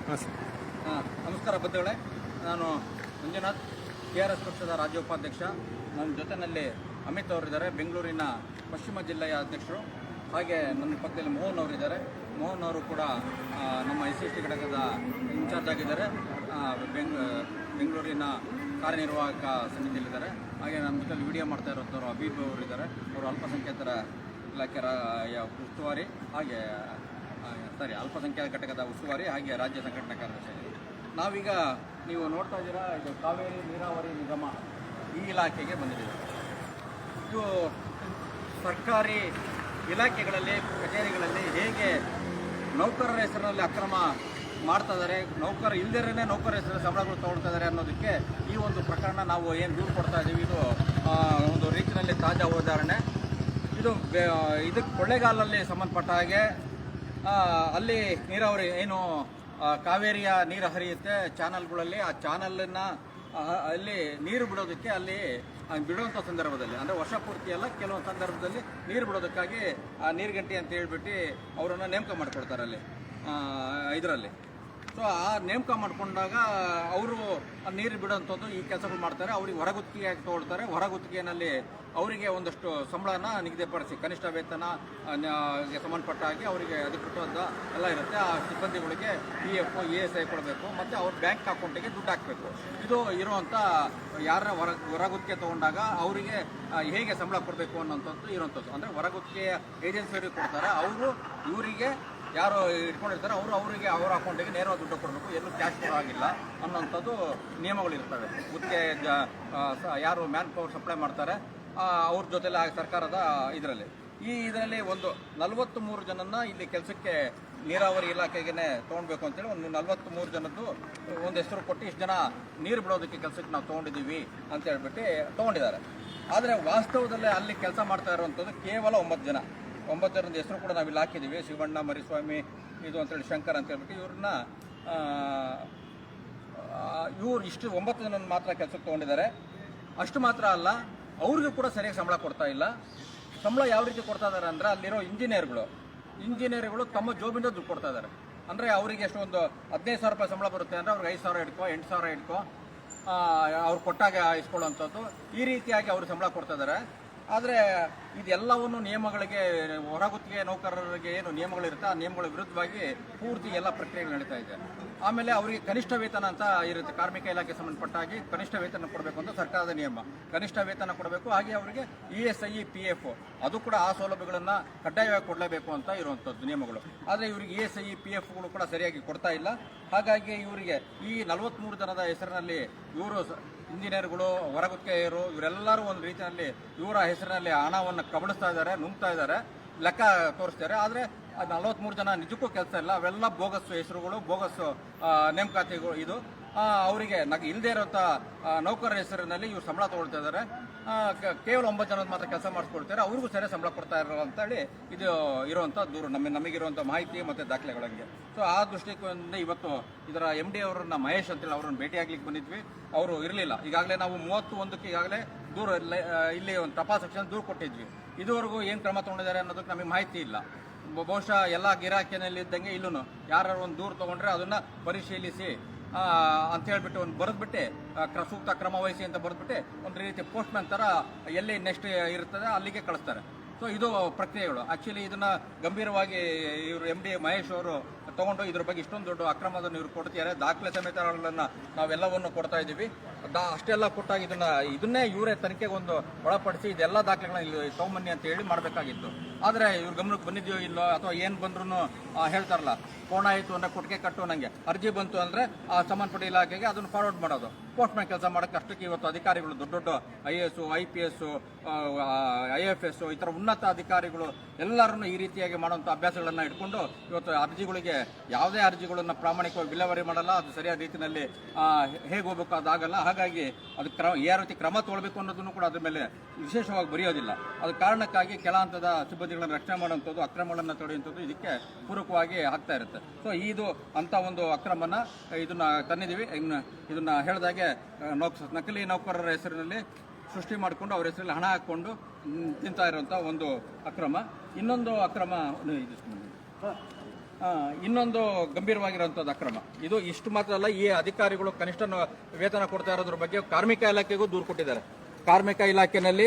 ನಮಸ್ಕಾರ ಬಂಧುಗಳೇ, ನಾನು ಮಂಜುನಾಥ್, TRS ಪಕ್ಷದ ರಾಜ್ಯ ಉಪಾಧ್ಯಕ್ಷ. ನನ್ನ ಜೊತೆಯಲ್ಲಿ ಅಮಿತ್ ಅವರಿದ್ದಾರೆ, ಬೆಂಗಳೂರಿನ ಪಶ್ಚಿಮ ಜಿಲ್ಲೆಯ ಅಧ್ಯಕ್ಷರು. ಹಾಗೆ ನನ್ನ ಪಕ್ಕದಲ್ಲಿ ಮೋಹನ್ ಅವರಿದ್ದಾರೆ. ಮೋಹನ್ ಅವರು ಕೂಡ ನಮ್ಮ SC ಘಟಕದ ಇನ್ಚಾರ್ಜ್ ಆಗಿದ್ದಾರೆ. ಬೆಂಗಳೂರಿನ ಕಾರ್ಯನಿರ್ವಾಹಕ ಸಮಿತಿಯಲ್ಲಿದ್ದಾರೆ. ಹಾಗೆ ನಮ್ಮ ಜೊತೆಲಿ ವಿಡಿಯೋ ಮಾಡ್ತಾ ಇರೋಂಥವ್ರು ಅಬೀಬ್ ಅವರಿದ್ದಾರೆ. ಅವರು ಅಲ್ಪಸಂಖ್ಯಾತರ ಇಲಾಖೆಯ ಉಸ್ತುವಾರಿ, ಹಾಗೆ ಅಲ್ಪಸಂಖ್ಯಾತ ಘಟಕದ ಉಸ್ತುವಾರಿ, ಹಾಗೆ ರಾಜ್ಯ ಸಂಘಟನಾ ಕಾರ್ಯದರ್ಶಿ. ನಾವೀಗ ನೀವು ನೋಡ್ತಾ ಇದ್ದೀರಾ, ಇದು ಕಾವೇರಿ ನೀರಾವರಿ ನಿಗಮ ಈ ಇಲಾಖೆಗೆ ಬಂದಿದ್ದೀವಿ. ಇದು ಸರ್ಕಾರಿ ಇಲಾಖೆಗಳಲ್ಲಿ, ಕಚೇರಿಗಳಲ್ಲಿ ಹೇಗೆ ನೌಕರರ ಹೆಸರಿನಲ್ಲಿ ಅಕ್ರಮ ಮಾಡ್ತಾ ಇದ್ದಾರೆ, ನೌಕರ ಇಲ್ಲದೇ ನೌಕರರ ಹೆಸರಲ್ಲಿ ಸಂಬಳಗಳು ತೊಗೊಳ್ತಾ ಇದ್ದಾರೆ ಅನ್ನೋದಕ್ಕೆ ಈ ಒಂದು ಪ್ರಕರಣ ನಾವು ಏನು ದೂರು ಕೊಡ್ತಾ ಇದ್ದೀವಿ. ಇದು ಒಂದು ರೀತಿಯಲ್ಲಿ ತಾಜಾ ಉದಾಹರಣೆ. ಇದಕ್ಕೆ ಕೊಳ್ಳೇಗಾಲಲ್ಲಿ ಸಂಬಂಧಪಟ್ಟ ಹಾಗೆ ಅಲ್ಲಿ ನೀರಾವರಿ ಏನು ಕಾವೇರಿಯ ನೀರು ಹರಿಯುತ್ತೆ ಚಾನಲ್ಗಳಲ್ಲಿ, ಆ ಚಾನಲನ್ನು ಅಲ್ಲಿ ನೀರು ಬಿಡೋದಕ್ಕೆ ಅಲ್ಲಿ ಬಿಡುವಂಥ ಸಂದರ್ಭದಲ್ಲಿ, ಅಂದರೆ ವರ್ಷ ಪೂರ್ತಿ ಅಲ್ಲ, ಕೆಲವೊಂದು ಸಂದರ್ಭದಲ್ಲಿ ನೀರು ಬಿಡೋದಕ್ಕಾಗಿ ಆ ನೀರುಗಂಟಿ ಅಂತ ಹೇಳ್ಬಿಟ್ಟು ಅವರನ್ನು ನೇಮಕ ಮಾಡ್ಕೊಳ್ತಾರೆ ಅಲ್ಲಿ ಇದರಲ್ಲಿ. ಸೊ ಆ ನೇಮಕ ಮಾಡಿಕೊಂಡಾಗ ಅವರು ನೀರು ಬಿಡೋಂಥದ್ದು ಈ ಕೆಲಸಗಳು ಮಾಡ್ತಾರೆ. ಅವ್ರಿಗೆ ಹೊರಗುತ್ತಿಗೆಯಾಗಿ ತೊಗೊಳ್ತಾರೆ. ಹೊರಗುತ್ತಿಗೆಯಲ್ಲಿ ಅವರಿಗೆ ಒಂದಷ್ಟು ಸಂಬಳನ ನಿಗದಿಪಡಿಸಿ, ಕನಿಷ್ಠ ವೇತನ ಸಂಬಂಧಪಟ್ಟ ಹಾಗೆ ಅವರಿಗೆ ಅಧಿಕೃತವಾದ ಎಲ್ಲ ಇರುತ್ತೆ. ಆ ಸಿಬ್ಬಂದಿಗಳಿಗೆ PF ESI ಕೊಡಬೇಕು, ಮತ್ತು ಅವ್ರ ಬ್ಯಾಂಕ್ ಅಕೌಂಟಿಗೆ ದುಡ್ಡು ಹಾಕಬೇಕು. ಇದು ಇರುವಂಥ ಯಾರ ಹೊರಗುತ್ತಿಗೆ ತೊಗೊಂಡಾಗ ಅವರಿಗೆ ಹೇಗೆ ಸಂಬಳ ಕೊಡಬೇಕು ಅನ್ನೋಂಥದ್ದು ಇರುವಂಥದ್ದು. ಅಂದರೆ ಹೊರಗುತ್ತಿಗೆಯ ಏಜೆನ್ಸಿಯವರಿಗೆ ಕೊಡ್ತಾರೆ, ಅವರು ಇವರಿಗೆ ಯಾರು ಇಟ್ಕೊಂಡಿರ್ತಾರೆ ಅವರಿಗೆ ಅವರ ಅಕೌಂಟಿಗೆ ನೇರವಾಗಿ ದುಡ್ಡು ಕೊಡಬೇಕು, ಎಲ್ಲೂ ಕ್ಯಾಶ್ ಕೊಡೋಂಗಿಲ್ಲ ಅನ್ನೋಂಥದ್ದು ನಿಯಮಗಳಿರ್ತವೆ. ಗುತ್ತಿಗೆ ಯಾರು ಮ್ಯಾನ್ ಪವರ್ ಸಪ್ಲೈ ಮಾಡ್ತಾರೆ ಅವ್ರ ಜೊತೆಲಿ ಸರ್ಕಾರದ ಇದರಲ್ಲಿ ಒಂದು 43 ಜನನ್ನ ಇಲ್ಲಿ ಕೆಲಸಕ್ಕೆ ನೀರಾವರಿ ಇಲಾಖೆಗೆ ತೊಗೊಳ್ಬೇಕು ಅಂತೇಳಿ ಒಂದು 43 ಜನದ್ದು ಒಂದು ಹೆಸರು ಕೊಟ್ಟು ಇಷ್ಟು ಜನ ನೀರು ಬಿಡೋದಕ್ಕೆ ಕೆಲಸಕ್ಕೆ ನಾವು ತೊಗೊಂಡಿದ್ದೀವಿ ಅಂತ ಹೇಳ್ಬಿಟ್ಟು ತೊಗೊಂಡಿದ್ದಾರೆ. ಆದರೆ ವಾಸ್ತವದಲ್ಲಿ ಅಲ್ಲಿ ಕೆಲಸ ಮಾಡ್ತಾ ಇರುವಂಥದ್ದು ಕೇವಲ 9 ಜನ. 9 ಜನದ ಹೆಸರು ಕೂಡ ನಾವು ಇಲ್ಲಿ ಹಾಕಿದ್ದೀವಿ. ಶಿವಣ್ಣ, ಮರಿಸ್ವಾಮಿ, ಇದು ಅಂತೇಳಿ ಶಂಕರ್ ಅಂತ ಹೇಳ್ಬಿಟ್ಟು ಇವ್ರನ್ನ ಇಷ್ಟು 9 ಜನ ಮಾತ್ರ ಕೆಲಸಕ್ಕೆ ತೊಗೊಂಡಿದ್ದಾರೆ. ಅಷ್ಟು ಮಾತ್ರ ಅಲ್ಲ, ಅವ್ರಿಗೂ ಕೂಡ ಸರಿಯಾಗಿ ಸಂಬಳ ಕೊಡ್ತಾ ಇಲ್ಲ. ಸಂಬಳ ಯಾವ ರೀತಿ ಕೊಡ್ತಾ ಇದ್ದಾರೆ ಅಂದರೆ, ಅಲ್ಲಿರೋ ಇಂಜಿನಿಯರ್ಗಳು ತಮ್ಮ ಜೋಬಿಂದ ದುಡ್ಡು ಕೊಡ್ತಾ ಇದ್ದಾರೆ. ಅಂದರೆ ಅವರಿಗೆ ಎಷ್ಟು ಒಂದು 15,000 ರೂಪಾಯಿ ಸಂಬಳ ಬರುತ್ತೆ ಅಂದರೆ ಅವ್ರಿಗೆ 5,000 ಇಟ್ಕೋ, 8,000 ಇಟ್ಕೋ, ಅವ್ರು ಕೊಟ್ಟಾಗ ಇಸ್ಕೊಳ್ಳೋವಂಥದ್ದು ಈ ರೀತಿಯಾಗಿ ಅವರು ಸಂಬಳ ಕೊಡ್ತಾ ಇದ್ದಾರೆ. ಆದರೆ ಇದೆಲ್ಲವನ್ನು ನಿಯಮಗಳಿಗೆ, ಹೊರಗುತ್ತಿಗೆ ನೌಕರರಿಗೆ ಏನು ನಿಯಮಗಳಿರುತ್ತೆ ಆ ನಿಯಮಗಳ ವಿರುದ್ಧವಾಗಿ ಪೂರ್ತಿ ಎಲ್ಲ ಪ್ರಕ್ರಿಯೆಗಳು ನಡೀತಾ ಇದೆ. ಆಮೇಲೆ ಅವರಿಗೆ ಕನಿಷ್ಠ ವೇತನ ಅಂತ ಇರುತ್ತೆ. ಕಾರ್ಮಿಕ ಇಲಾಖೆ ಸಂಬಂಧಪಟ್ಟಾಗಿ ಕನಿಷ್ಠ ವೇತನ ಕೊಡಬೇಕು ಅಂತ ಸರ್ಕಾರದ ನಿಯಮ. ಕನಿಷ್ಠ ವೇತನ ಕೊಡಬೇಕು. ಹಾಗೆ ಅವರಿಗೆ ESI PF ಅದು ಕೂಡ ಆ ಸೌಲಭ್ಯಗಳನ್ನು ಕಡ್ಡಾಯವಾಗಿ ಕೊಡಲೇಬೇಕು ಅಂತ ಇರುವಂಥದ್ದು ನಿಯಮಗಳು. ಆದರೆ ಇವರಿಗೆ ESI PFಗಳು ಕೂಡ ಸರಿಯಾಗಿ ಕೊಡ್ತಾ ಇಲ್ಲ. ಹಾಗಾಗಿ ಇವರಿಗೆ ಈ 43 ಜನದ ಹೆಸರಿನಲ್ಲಿ ಇವರು ಇಂಜಿನಿಯರ್ಗಳು, ಹೊರಗುತ್ತಿಗೆಯರು, ಇವರೆಲ್ಲರೂ ಒಂದು ರೀತಿಯಲ್ಲಿ ಇವರ ಹೆಸರಿನಲ್ಲಿ ಹಣವನ್ನು ಕಬಳಿಸ್ತಾ ಇದ್ದಾರೆ, ನುಂಗ್ತಾ ಇದ್ದಾರೆ, ಲೆಕ್ಕ ತೋರಿಸ್ತಾರೆ. ಆದರೆ 43 ಜನ ನಿಜಕ್ಕೂ ಕೆಲಸ ಇಲ್ಲ. ಅವೆಲ್ಲ ಬೋಗಸ್ ಹೆಸರುಗಳು, ಬೋಗಸ್ ನೇಮಕಾತಿಗಳು. ಇದು ಅವರಿಗೆ ಇಲ್ಲದೇ ಇರೋಂಥ ನೌಕರರ ಹೆಸರಿನಲ್ಲಿ ಇವ್ರು ಸಂಬಳ ತೊಗೊಳ್ತಾ ಇದ್ದಾರೆ. ಕೇವಲ 9 ಜನದ ಮಾತ್ರ ಕೆಲಸ ಮಾಡಿಸ್ಕೊಳ್ತಾರೆ, ಅವ್ರಿಗೂ ಸರಿಯಾಗಿ ಸಂಬಳ ಕೊಡ್ತಾ ಇರೋ ಅಂತೇಳಿ ಇದು ಇರುವಂಥ ದೂರು, ನಮಗಿರುವಂಥ ಮಾಹಿತಿ ಮತ್ತು ದಾಖಲೆಗಳಂಗೆ. ಸೊ ಆ ದೃಷ್ಟಿಕೋನದಿಂದ ಇವತ್ತು ಇದರ MD ಅವರನ್ನ, ಮಹೇಶ್ ಅಂತೇಳಿ ಅವ್ರನ್ನ ಭೇಟಿಯಾಗ್ಲಿಕ್ಕೆ ಬಂದಿದ್ವಿ. ಅವರು ಇರಲಿಲ್ಲ. ಈಗಾಗಲೇ ನಾವು 31ಕ್ಕೆ ಈಗಾಗಲೇ ಇಲ್ಲಿ ಒಂದು ತಪಾಸ್ ಸೆಕ್ಷನ್ ದೂರು ಕೊಟ್ಟಿದ್ವಿ. ಇದುವರೆಗೂ ಏನು ಕ್ರಮ ತೊಗೊಂಡಿದ್ದಾರೆ ಅನ್ನೋದಕ್ಕೆ ನಮಗೆ ಮಾಹಿತಿ ಇಲ್ಲ. ಬಹುಶಃ ಎಲ್ಲ ಗಿರಾಕಿನಲ್ಲಿ ಇದ್ದಂಗೆ ಇಲ್ಲೂ ಯಾರು ಒಂದು ದೂರು ತೊಗೊಂಡ್ರೆ ಅದನ್ನು ಪರಿಶೀಲಿಸಿ ಅಂತ ಹೇಳ್ಬಿಟ್ಟು ಒಂದು ಬರೆದ್ಬಿಟ್ಟೆ ಸೂಕ್ತ ಕ್ರಮ ವಹಿಸಿ ಅಂತ ಬರೆದ್ಬಿಟ್ಟೆ ಒಂದು ರೀತಿ ಪೋಸ್ಟ್ಮ್ಯಾನ್ ಥರ ಎಲ್ಲಿ ನೆಕ್ಸ್ಟ್ ಇರ್ತದೆ ಅಲ್ಲಿಗೆ ಕಳಿಸ್ತಾರೆ. ಸೊ ಇದು ಪ್ರಕ್ರಿಯೆಗಳು. ಆ್ಯಕ್ಚುಲಿ ಇದನ್ನು ಗಂಭೀರವಾಗಿ ಇವರು MD ಮಹೇಶ್ ಅವರು ತೊಗೊಂಡು ಇದ್ರ ಬಗ್ಗೆ ಇಷ್ಟೊಂದು ದೊಡ್ಡ ಅಕ್ರಮವನ್ನು ಇವರು ಕೊಡ್ತಿದ್ದಾರೆ. ದಾಖಲೆ ಸಮೇತಗಳನ್ನು ನಾವೆಲ್ಲವನ್ನು ಕೊಡ್ತಾ ಇದ್ದೀವಿ. ಅಷ್ಟೆಲ್ಲ ಕೊಟ್ಟಾಗ ಇದನ್ನೇ ಇವರೇ ತನಿಖೆಗೆ ಒಂದು ಒಳಪಡಿಸಿ ಇದೆಲ್ಲ ದಾಖಲೆಗಳನ್ನ ಇಲ್ಲಿ ತೊಗೊಂಬನ್ನಿ ಅಂತ ಹೇಳಿ ಮಾಡಬೇಕಾಗಿತ್ತು. ಆದರೆ ಇವ್ರ ಗಮನಕ್ಕೆ ಬಂದಿದೆಯೋ ಇಲ್ಲೋ, ಅಥವಾ ಏನು ಬಂದ್ರೂ ಹೇಳ್ತಾರಲ್ಲ, ಕೋಣ ಆಯಿತು ಅಂದರೆ ಕೊಟ್ಟಿಗೆ ಕಟ್ಟು, ನನಗೆ ಅರ್ಜಿ ಬಂತು ಅಂದರೆ ಆ ಸಂಬಂಧಪಟ್ಟ ಇಲಾಖೆಗೆ ಅದನ್ನು ಫಾರ್ವರ್ಡ್ ಮಾಡೋದು. ಪೋಸ್ಟ್ಮ್ಯಾನ್ ಕೆಲಸ ಮಾಡೋಕ್ಕೆ ಅಷ್ಟಕ್ಕೆ ಇವತ್ತು ಅಧಿಕಾರಿಗಳು, ದೊಡ್ಡ IAS, IPS, IFS ಈ ಥರ ಉನ್ನತ ಅಧಿಕಾರಿಗಳು ಎಲ್ಲರನ್ನು ಈ ರೀತಿಯಾಗಿ ಮಾಡುವಂಥ ಅಭ್ಯಾಸಗಳನ್ನು ಇಟ್ಕೊಂಡು ಇವತ್ತು ಅರ್ಜಿಗಳಿಗೆ ಯಾವುದೇ ಅರ್ಜಿಗಳನ್ನು ಪ್ರಾಮಾಣಿಕವಾಗಿ ವಿಲೇವಾರಿ ಮಾಡಲ್ಲ. ಅದು ಸರಿಯಾದ ರೀತಿಯಲ್ಲಿ ಹೇಗೆ ಹೋಗಬೇಕು ಅದಾಗಲ್ಲ. ಹಾಗಾಗಿ ಅದಕ್ಕೆ ಯಾವ ರೀತಿ ಕ್ರಮ ತೊಗೊಳ್ಬೇಕು ಅನ್ನೋದನ್ನು ಕೂಡ ಅದ್ರ ಮೇಲೆ ವಿಶೇಷವಾಗಿ ಬರೆಯೋದಿಲ್ಲ. ಅದ ಕಾರಣಕ್ಕಾಗಿ ಕೆಳ ಹಂತದ ಸಿಬ್ಬಂದಿಗಳನ್ನು ರಕ್ಷಣೆ ಮಾಡುವಂಥದ್ದು, ಅಕ್ರಮಗಳನ್ನು ತಡೆಯುವಂಥದ್ದು ಇದಕ್ಕೆ ಪೂರಕವಾಗಿ ಆಗ್ತಾ ಇರುತ್ತೆ. ಸೊ ಇದು ಅಂಥ ಒಂದು ಅಕ್ರಮನ ಇದನ್ನು ತಂದಿದ್ದೀವಿ. ಇದನ್ನ ಹೇಳಿದಾಗೆ ನಕಲಿ ನೌಕರರ ಹೆಸರಿನಲ್ಲಿ ಸೃಷ್ಟಿ ಮಾಡಿಕೊಂಡು ಅವ್ರ ಹೆಸರಲ್ಲಿ ಹಣ ಹಾಕ್ಕೊಂಡು ತಿಂತಾ ಇರುವಂಥ ಒಂದು ಅಕ್ರಮ. ಇನ್ನೊಂದು ಅಕ್ರಮ ಇನ್ನೊಂದು ಗಂಭೀರವಾಗಿರುವಂಥದ್ದು ಅಕ್ರಮ. ಇದು ಇಷ್ಟು ಮಾತ್ರ ಅಲ್ಲ, ಈ ಅಧಿಕಾರಿಗಳು ಕನಿಷ್ಠ ವೇತನ ಕೊಡ್ತಾ ಇರೋದ್ರ ಬಗ್ಗೆ ಕಾರ್ಮಿಕ ಇಲಾಖೆಗೂ ದೂರು ಕೊಟ್ಟಿದ್ದಾರೆ. ಕಾರ್ಮಿಕ ಇಲಾಖೆಯಲ್ಲಿ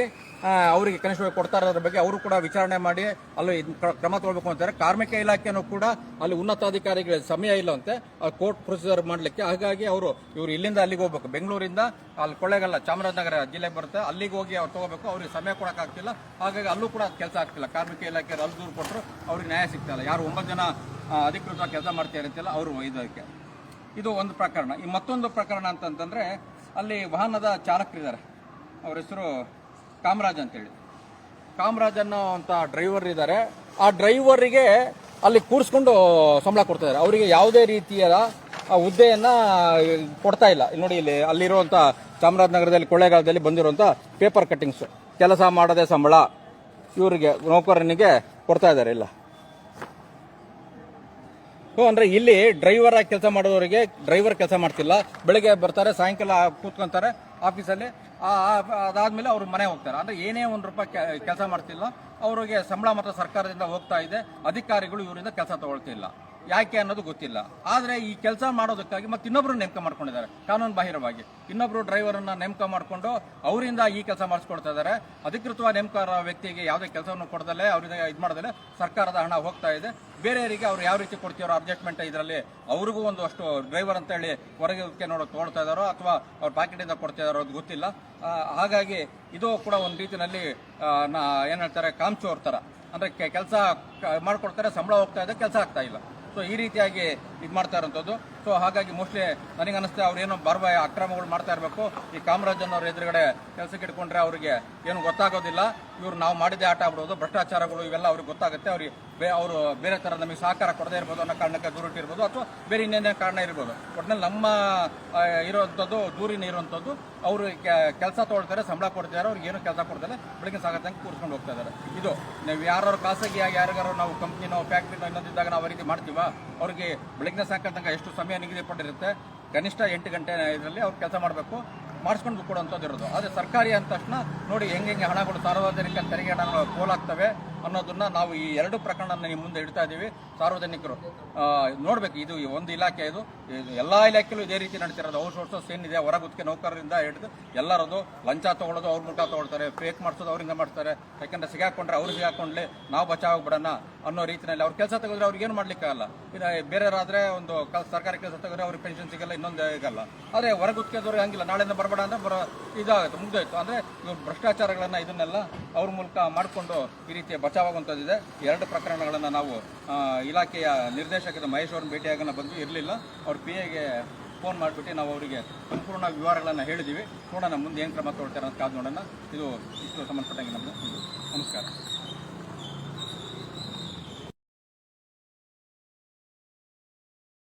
ಅವರಿಗೆ ಕನಿಷ್ಠ ಕೊಡ್ತಾ ಇರೋದ್ರ ಬಗ್ಗೆ ಅವರು ಕೂಡ ವಿಚಾರಣೆ ಮಾಡಿ ಅಲ್ಲಿ ಕ್ರಮ ತಗೊಳ್ಬೇಕು ಅಂತಾರೆ. ಕಾರ್ಮಿಕ ಇಲಾಖೆನೂ ಕೂಡ ಅಲ್ಲಿ ಉನ್ನತಾಧಿಕಾರಿಗಳಿಗೆ ಸಮಯ ಇಲ್ಲವಂತೆ ಕೋರ್ಟ್ ಪ್ರೊಸೀಜರ್ ಮಾಡಲಿಕ್ಕೆ. ಹಾಗಾಗಿ ಇವರು ಇಲ್ಲಿಂದ ಅಲ್ಲಿಗೆ ಹೋಗ್ಬೇಕು, ಬೆಂಗಳೂರಿಂದ ಅಲ್ಲಿ ಕೊಳ್ಳೇಗಾಲ ಚಾಮರಾಜನಗರ ಜಿಲ್ಲೆಗೆ ಬರುತ್ತೆ, ಅಲ್ಲಿಗೆ ಹೋಗಿ ಅವ್ರು ತಗೋಬೇಕು. ಅವ್ರಿಗೆ ಸಮಯ ಕೊಡೋಕ್ಕಾಗ್ತಿಲ್ಲ, ಹಾಗಾಗಿ ಅಲ್ಲೂ ಕೂಡ ಕೆಲಸ ಆಗ್ತಿಲ್ಲ. ಕಾರ್ಮಿಕ ಇಲಾಖೆ ಅಲ್ಲಿ ದೂರು ಕೊಟ್ಟರು ಅವ್ರಿಗೆ ನ್ಯಾಯ ಸಿಗ್ತಾ ಇಲ್ಲ. ಯಾರು 9 ಜನ ಅಧಿಕೃತವಾಗಿ ಕೆಲಸ ಮಾಡ್ತಾರೆ ಅಂತೆಲ್ಲ ಅವರು ಇದಕ್ಕೆ. ಇದು ಒಂದು ಪ್ರಕರಣ. ಈ ಮತ್ತೊಂದು ಪ್ರಕರಣ ಅಂತಂತಂದ್ರೆ ಅಲ್ಲಿ ವಾಹನದ ಚಾಲಕರಿದ್ದಾರೆ, ಅವ್ರ ಹೆಸರು ಕಾಮರಾಜ್ ಅಂತೇಳಿ. ಕಾಮರಾಜ್ ಅನ್ನೋ ಅಂತ ಡ್ರೈವರ್ ಇದ್ದಾರೆ. ಆ ಡ್ರೈವರಿಗೆ ಅಲ್ಲಿ ಕೂರಿಸ್ಕೊಂಡು ಸಂಬಳ ಕೊಡ್ತಾ ಇದ್ದಾರೆ. ಅವರಿಗೆ ಯಾವುದೇ ರೀತಿಯ ಹುದ್ದೆಯನ್ನ ಕೊಡ್ತಾ ಇಲ್ಲ. ನೋಡಿ, ಇಲ್ಲಿ ಅಲ್ಲಿರುವಂಥ ಚಾಮರಾಜನಗರದಲ್ಲಿ ಕೊಳ್ಳೇಗಾಲದಲ್ಲಿ ಬಂದಿರುವಂಥ ಪೇಪರ್ ಕಟ್ಟಿಂಗ್ಸ್, ಕೆಲಸ ಮಾಡದೆ ಸಂಬಳ ಇವರಿಗೆ ನೌಕರನಿಗೆ ಕೊಡ್ತಾ ಇದ್ದಾರೆ. ಇಲ್ಲ ಅಂದ್ರೆ ಇಲ್ಲಿ ಡ್ರೈವರ್ ಆಗಿ ಕೆಲಸ ಮಾಡೋರಿಗೆ ಡ್ರೈವರ್ ಕೆಲಸ ಮಾಡ್ತಿಲ್ಲ. ಬೆಳಿಗ್ಗೆ ಬರ್ತಾರೆ, ಸಾಯಂಕಾಲ ಕೂತ್ಕೊಂತಾರೆ ಆಫೀಸಲ್ಲಿ. ಅದಾದ್ಮೇಲೆ ಅವ್ರು ಮನೆ ಹೋಗ್ತಾರೆ. ಅಂದ್ರೆ ಏನೇ ₹1 ಕೆಲಸ ಮಾಡ್ತಿಲ್ಲ. ಅವರಿಗೆ ಸಂಬಳ ಮಾತ್ರ ಸರ್ಕಾರದಿಂದ ಹೋಗ್ತಾ ಇದೆ. ಅಧಿಕಾರಿಗಳು ಇವರಿಂದ ಕೆಲಸ ತಗೊಳ್ತಿಲ್ಲ. ಯಾಕೆ ಅನ್ನೋದು ಗೊತ್ತಿಲ್ಲ. ಆದರೆ ಈ ಕೆಲಸ ಮಾಡೋದಕ್ಕಾಗಿ ಮತ್ತೆ ಇನ್ನೊಬ್ರು ನೇಮಕ ಮಾಡ್ಕೊಂಡಿದ್ದಾರೆ ಕಾನೂನು ಬಾಹಿರವಾಗಿ. ಇನ್ನೊಬ್ರು ಡ್ರೈವರನ್ನ ನೇಮಕ ಮಾಡಿಕೊಂಡು ಅವರಿಂದ ಈ ಕೆಲಸ ಮಾಡಿಸ್ಕೊಳ್ತಾ ಇದ್ದಾರೆ. ಅಧಿಕೃತವಾಗಿ ನೇಮಕ ವ್ಯಕ್ತಿಗೆ ಯಾವುದೇ ಕೆಲಸವನ್ನು ಕೊಡದಲ್ಲೇ ಅವರಿಂದ ಇದು ಮಾಡೋದಲ್ಲೇ ಸರ್ಕಾರದ ಹಣ ಹೋಗ್ತಾ ಇದೆ. ಬೇರೆಯವರಿಗೆ ಅವ್ರು ಯಾವ ರೀತಿ ಕೊಡ್ತೀರೋ ಅಡ್ಜಸ್ಟ್ಮೆಂಟ್ ಇದರಲ್ಲಿ ಅವ್ರಿಗೂ ಒಂದು ಅಷ್ಟು ಡ್ರೈವರ್ ಅಂತ ಹೇಳಿ ಹೊರಗೆ ನೋಡೋಕೆ ತೊಗೊಳ್ತಾ ಇದ್ದಾರೋ ಅಥವಾ ಅವ್ರ ಪ್ಯಾಕೆಟಿಂದ ಕೊಡ್ತಾ ಇದ್ದಾರೋ ಅದು ಗೊತ್ತಿಲ್ಲ. ಹಾಗಾಗಿ ಇದು ಕೂಡ ಒಂದು ರೀತಿಯಲ್ಲಿ ಏನು ಹೇಳ್ತಾರೆ, ಕಾಮ್ಚೋರ್ ಥರ. ಅಂದರೆ ಕೆಲಸ ಮಾಡ್ಕೊಡ್ತಾರೆ, ಸಂಬಳ ಹೋಗ್ತಾ ಇದೆ, ಕೆಲಸ ಆಗ್ತಾ ಇಲ್ಲ. ಸೊ ಈ ರೀತಿಯಾಗಿ ಇದು ಮಾಡ್ತಾ ಇರೋಂಥದ್ದು. ಸೊ ಹಾಗಾಗಿ ಮೋಸ್ಟ್ಲಿ ನನಗೆ ಅನಿಸುತ್ತೆ ಅವ್ರೇನೋ ಅಕ್ರಮಗಳು ಮಾಡ್ತಾ ಇರಬೇಕು. ಈ ಕಾಮರಾಜನ್ ಅವ್ರ ಎದುರುಗಡೆ ಕೆಲಸಕ್ಕೆ ಇಟ್ಕೊಂಡ್ರೆ ಅವ್ರಿಗೆ ಏನು ಗೊತ್ತಾಗೋದಿಲ್ಲ. ಇವ್ರು ನಾವು ಮಾಡಿದ್ದೆ ಆಟ ಆಡ್ಬೋದು, ಭ್ರಷ್ಟಾಚಾರಗಳು ಇವೆಲ್ಲ ಅವ್ರಿಗೆ ಗೊತ್ತಾಗುತ್ತೆ. ಅವರು ಬೇರೆ ಥರ ನಮಗೆ ಸಹಕಾರ ಕೊಡದೇ ಇರ್ಬೋದು ಅನ್ನೋ ಕಾರಣಕ್ಕೆ ದೂರಿಟ್ಟಿರ್ಬೋದು, ಅಥವಾ ಬೇರೆ ಇನ್ನೇನೇ ಕಾರಣ ಇರ್ಬೋದು. ಒಟ್ಟಿನಲ್ಲಿ ನಮ್ಮ ಇರೋವಂಥದ್ದು ದೂರಿನ ಇರುವಂಥದ್ದು. ಅವರು ಕೆಲಸ ತೊಗೊಳ್ತಾರೆ, ಸಂಬಳ ಕೊಡ್ತಿದ್ದಾರೆ, ಅವ್ರಿಗೆ ಏನು ಕೆಲಸ ಕೊಡ್ತಾರೆ, ಬೆಳಗ್ಗೆ ಸಾಗತ್ತಂಗೆ ಕೂರಿಸ್ಕೊಂಡು ಹೋಗ್ತಾ ಇದ್ದಾರೆ. ಇದು ನಾವು ಯಾರು ಖಾಸಗಿಯಾಗಿ ಯಾರಿಗಾರು ನಾವು ಕಂಪ್ನಿನೋ ಫ್ಯಾಕ್ಟ್ರಿನೋ ಇನ್ನೊಂದಿದ್ದಾಗ ನಾವು ಅವರಿಗೆ ಮಾಡ್ತೀವ. ಅವ್ರಿಗೆ ಬೆಳಗಿನ ಸಾಯಂಕಾಲ ತನಕ ಎಷ್ಟು ಸಮಯ ನಿಗದಿಪಟ್ಟಿರುತ್ತೆ, ಕನಿಷ್ಠ 8 ಗಂಟೆ ಇದರಲ್ಲಿ ಅವ್ರು ಕೆಲಸ ಮಾಡಬೇಕು, ಮಾಡಿಸ್ಕೊಂಡು ಕೊಡುವಂಥದ್ದು ಇರೋದು. ಆದರೆ ಸರ್ಕಾರಿ ಅಂದ ತಕ್ಷಣ ನೋಡಿ ಹೆಂಗೆ ಹಣಗಳು ಸಾರ್ವಜನಿಕ ತೆರಿಗೆ ಹಣಗಳು ಪೋಲಾಗ್ತವೆ ಅನ್ನೋದನ್ನ ನಾವು ಈ 2 ಪ್ರಕರಣ ನಿಮ್ಮ ಮುಂದೆ ಇಡ್ತಾ ಇದ್ದೀವಿ. ಸಾರ್ವಜನಿಕರು ನೋಡ್ಬೇಕು. ಇದು ಒಂದು ಇಲಾಖೆ, ಇದು ಎಲ್ಲಾ ಇಲಾಖೆಯಲ್ಲೂ ಇದೇ ರೀತಿ ನಡೀತಿರೋದು. ಔಟ್ಸೋರ್ಸಸ್ ಏನಿದೆ, ಹೊರಗುತ್ತಿಗೆ ನೌಕರರಿಂದ ಹಿಡಿದು ಎಲ್ಲರದು ಲಂಚ ತಗೊಳ್ಳೋದು, ಅವ್ರ ಮೂಲಕ ತಗೊಳ್ತಾರೆ, ಫೇಕ್ ಮಾಡಿಸೋದು ಅವರಿಂದ ಮಾಡ್ತಾರೆ. ಯಾಕಂದ್ರೆ ಸಿಗಾಕೊಂಡ್ರೆ ಅವ್ರು ಸಿಗಾಕೊಂಡ್ಲಿ ನಾವು ಬಚಾವಾಗ್ಬಿಡೋಣ ಅನ್ನೋ ರೀತಿಯಲ್ಲಿ ಅವ್ರು ಕೆಲಸ ತೆಗೆದ್ರೆ ಅವ್ರಿಗೆ ಏನು ಮಾಡ್ಲಿಕ್ಕಾಗಲ್ಲ. ಬೇರೆಯವರಾದ್ರೆ ಒಂದು ಸರ್ಕಾರಿ ಕೆಲಸ ತೆಗೆದ್ರೆ ಅವ್ರಿಗೆ ಪೆನ್ಷನ್ ಸಿಗಲ್ಲ, ಇನ್ನೊಂದು ಸಿಗಲ್ಲ. ಆದರೆ ಹೊರಗುತ್ತಿಗೆದವ್ರಿಗೆ ಹಂಗಿಲ್ಲ, ನಾಳೆಯಿಂದ ಬರಬೇಡ ಅಂದ್ರೆ ಇದಾಗುತ್ತೆ, ಮುಗ್ದೋಯ್ತು. ಅಂದ್ರೆ ಇವ್ರು ಭ್ರಷ್ಟಾಚಾರಗಳನ್ನ ಇದನ್ನೆಲ್ಲ ಅವ್ರ ಮೂಲಕ ಮಾಡಿಕೊಂಡು ಈ ರೀತಿಯ ಬಚಾವಾಗುವಂಥದ್ದಿದೆ. 2 ಪ್ರಕರಣಗಳನ್ನು ನಾವು ಇಲಾಖೆಯ ನಿರ್ದೇಶಕದ ಮಹೇಶ್ ಅವ್ರನ್ನ ಭೇಟಿಯಾಗೋಣ ಬಂದು ಇರಲಿಲ್ಲ. ಅವ್ರ PAಗೆ ಫೋನ್ ಮಾಡಿಬಿಟ್ಟು ನಾವು ಅವರಿಗೆ ಸಂಪೂರ್ಣ ವಿವರಗಳನ್ನು ಹೇಳಿದ್ದೀವಿ. ನೋಡೋಣ ಮುಂದೆ ಏನು ಕ್ರಮ ತಗೊಳ್ತಾರೆ ಅಂತ ಕಾದು ನೋಡೋಣ. ಇದು ಇಷ್ಟು ಸಂಬಂಧಪಟ್ಟಂಗೆ ನಮ್ಮದು. ನಮಸ್ಕಾರ.